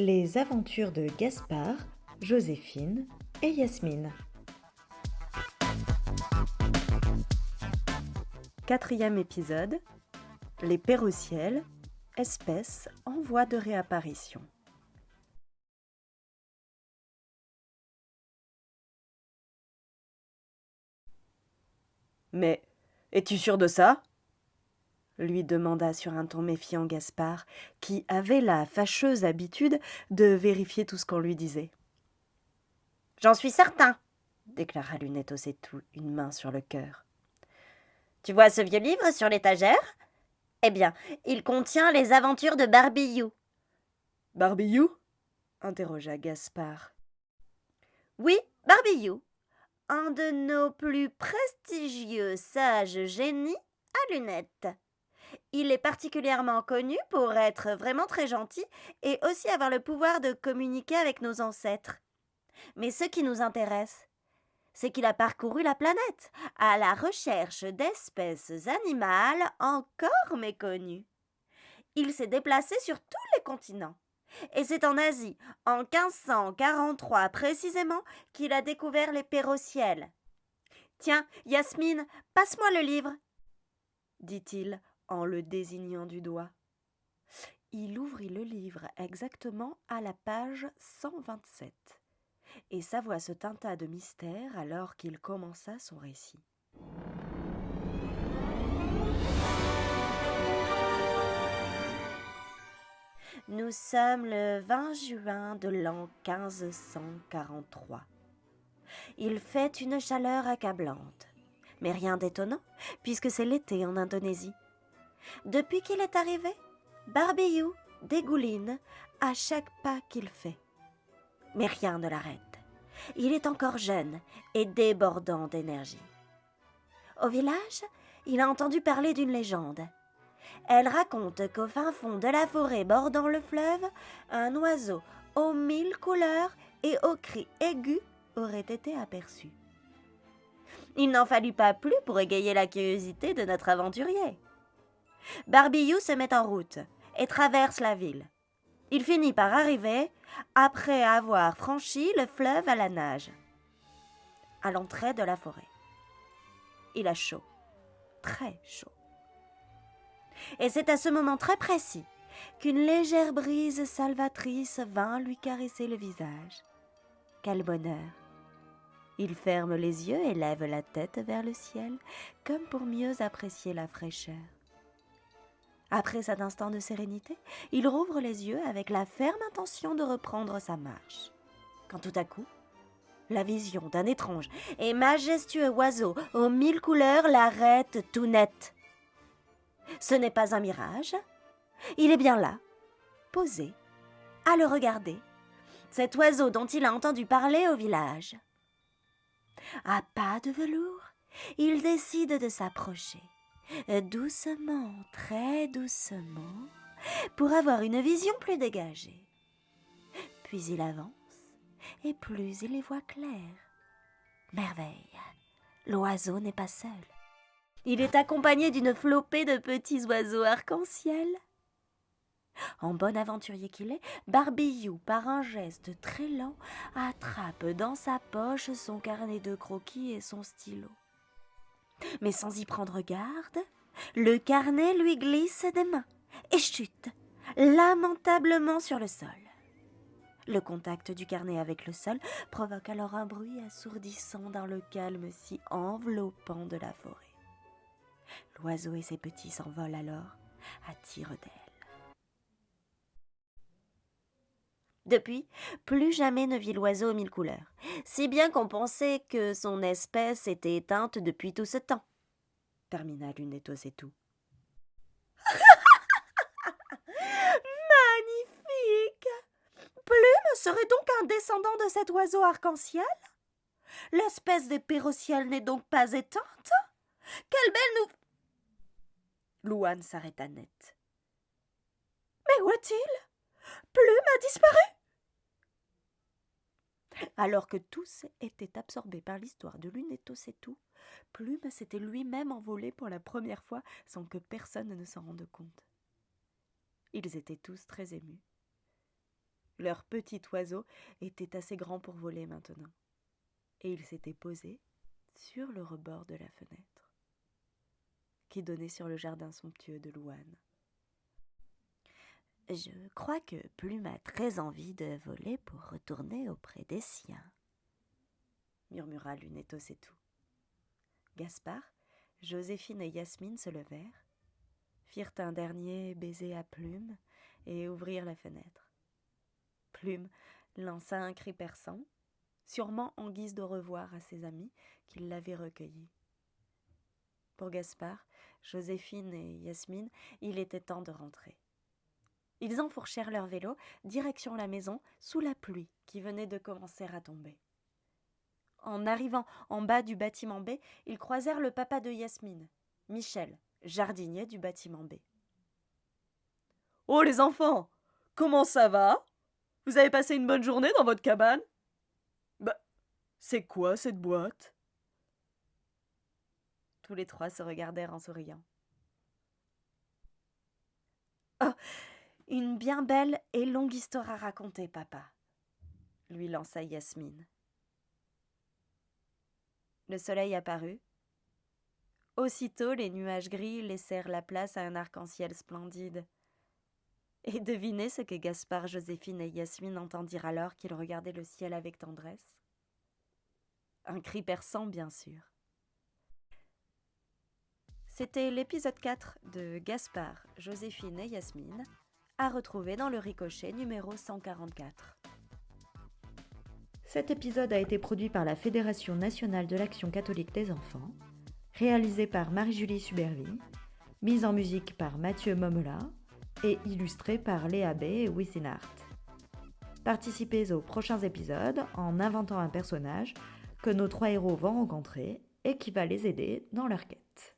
Les aventures de Gaspard, Joséphine et Yasmine. 4e épisode. Les perrossiels, espèces en voie de réapparition. « Mais es-tu sûr de ça ?» lui demanda sur un ton méfiant Gaspard, qui avait la fâcheuse habitude de vérifier tout ce qu'on lui disait. « J'en suis certain, » déclara Lunette Ossétou, une main sur le cœur. « Tu vois ce vieux livre sur l'étagère ? Eh bien, il contient les aventures de Barbillou. »« Barbillou ?» interrogea Gaspard. « Oui, Barbillou, un de nos plus prestigieux sages génies à lunettes. Il est particulièrement connu pour être vraiment très gentil et aussi avoir le pouvoir de communiquer avec nos ancêtres. Mais ce qui nous intéresse, c'est qu'il a parcouru la planète à la recherche d'espèces animales encore méconnues. Il s'est déplacé sur tous les continents. Et c'est en Asie, en 1543 précisément, qu'il a découvert les perrossiels. « Tiens, Yasmine, passe-moi le livre » dit-il en le désignant du doigt. Il ouvrit le livre exactement à la page 127, et sa voix se teinta de mystère alors qu'il commença son récit. Nous sommes le 20 juin de l'an 1543. Il fait une chaleur accablante, mais rien d'étonnant, puisque c'est l'été en Indonésie. Depuis qu'il est arrivé, Barbillou dégouline à chaque pas qu'il fait. Mais rien ne l'arrête. Il est encore jeune et débordant d'énergie. Au village, il a entendu parler d'une légende. Elle raconte qu'au fin fond de la forêt bordant le fleuve, un oiseau aux 1000 couleurs et aux cris aigus aurait été aperçu. Il n'en fallut pas plus pour égayer la curiosité de notre aventurier. Barbillou se met en route et traverse la ville. Il finit par arriver après avoir franchi le fleuve à la nage, à l'entrée de la forêt. Il a chaud, très chaud. Et c'est à ce moment très précis qu'une légère brise salvatrice vint lui caresser le visage. Quel bonheur! Il ferme les yeux et lève la tête vers le ciel, comme pour mieux apprécier la fraîcheur. Après cet instant de sérénité, il rouvre les yeux avec la ferme intention de reprendre sa marche. Quand tout à coup, la vision d'un étrange et majestueux oiseau aux 1000 couleurs l'arrête tout net. Ce n'est pas un mirage, il est bien là, posé, à le regarder, cet oiseau dont il a entendu parler au village. À pas de velours, il décide de s'approcher, doucement, très doucement, pour avoir une vision plus dégagée. Puis il avance, et plus il les voit clairs. Merveille, l'oiseau n'est pas seul. Il est accompagné d'une flopée de petits oiseaux arc-en-ciel. En bon aventurier qu'il est, Barbillou, par un geste très lent, attrape dans sa poche son carnet de croquis et son stylo. Mais sans y prendre garde, le carnet lui glisse des mains et chute lamentablement sur le sol. Le contact du carnet avec le sol provoque alors un bruit assourdissant dans le calme si enveloppant de la forêt. L'oiseau et ses petits s'envolent alors à tire-d'aile. Depuis, plus jamais ne vit l'oiseau aux 1000 couleurs, si bien qu'on pensait que son espèce était éteinte depuis tout ce temps, termina Lunette Ossétou. Magnifique! Plume serait donc un descendant de cet oiseau arc-en-ciel? L'espèce des perrossiels n'est donc pas éteinte? Quelle belle nouvelle! Louane s'arrêta net. Mais où est-il? Plume a disparu! Alors que tous étaient absorbés par l'histoire de Lunette Ossétou, Plume s'était lui-même envolé pour la première fois sans que personne ne s'en rende compte. Ils étaient tous très émus. Leur petit oiseau était assez grand pour voler maintenant, et il s'était posé sur le rebord de la fenêtre, qui donnait sur le jardin somptueux de Louane. « Je crois que Plume a très envie de voler pour retourner auprès des siens, » murmura Lunette au tout. Gaspard, Joséphine et Yasmine se levèrent, firent un dernier baiser à Plume et ouvrirent la fenêtre. Plume lança un cri perçant, sûrement en guise de revoir à ses amis qui l'avaient recueilli. Pour Gaspard, Joséphine et Yasmine, il était temps de rentrer. Ils enfourchèrent leur vélo, direction la maison, sous la pluie qui venait de commencer à tomber. En arrivant en bas du bâtiment B, ils croisèrent le papa de Yasmine, Michel, jardinier du bâtiment B. « Oh les enfants, comment ça va? Vous avez passé une bonne journée dans votre cabane? Bah, c'est quoi cette boîte? » Tous les trois se regardèrent en souriant. « Oh, une bien belle et longue histoire à raconter, papa, » lui lança Yasmine. Le soleil apparut. Aussitôt, les nuages gris laissèrent la place à un arc-en-ciel splendide. Et devinez ce que Gaspard, Joséphine et Yasmine entendirent alors qu'ils regardaient le ciel avec tendresse. Un cri perçant, bien sûr. C'était l'épisode 4 de Gaspard, Joséphine et Yasmine, à retrouver dans le Ricochet numéro 144. Cet épisode a été produit par la Fédération nationale de l'action catholique des enfants, réalisé par Marie-Julie Suberville, mise en musique par Mathieu Momela et illustré par Léa B. et Wissinart. Participez aux prochains épisodes en inventant un personnage que nos 3 héros vont rencontrer et qui va les aider dans leur quête.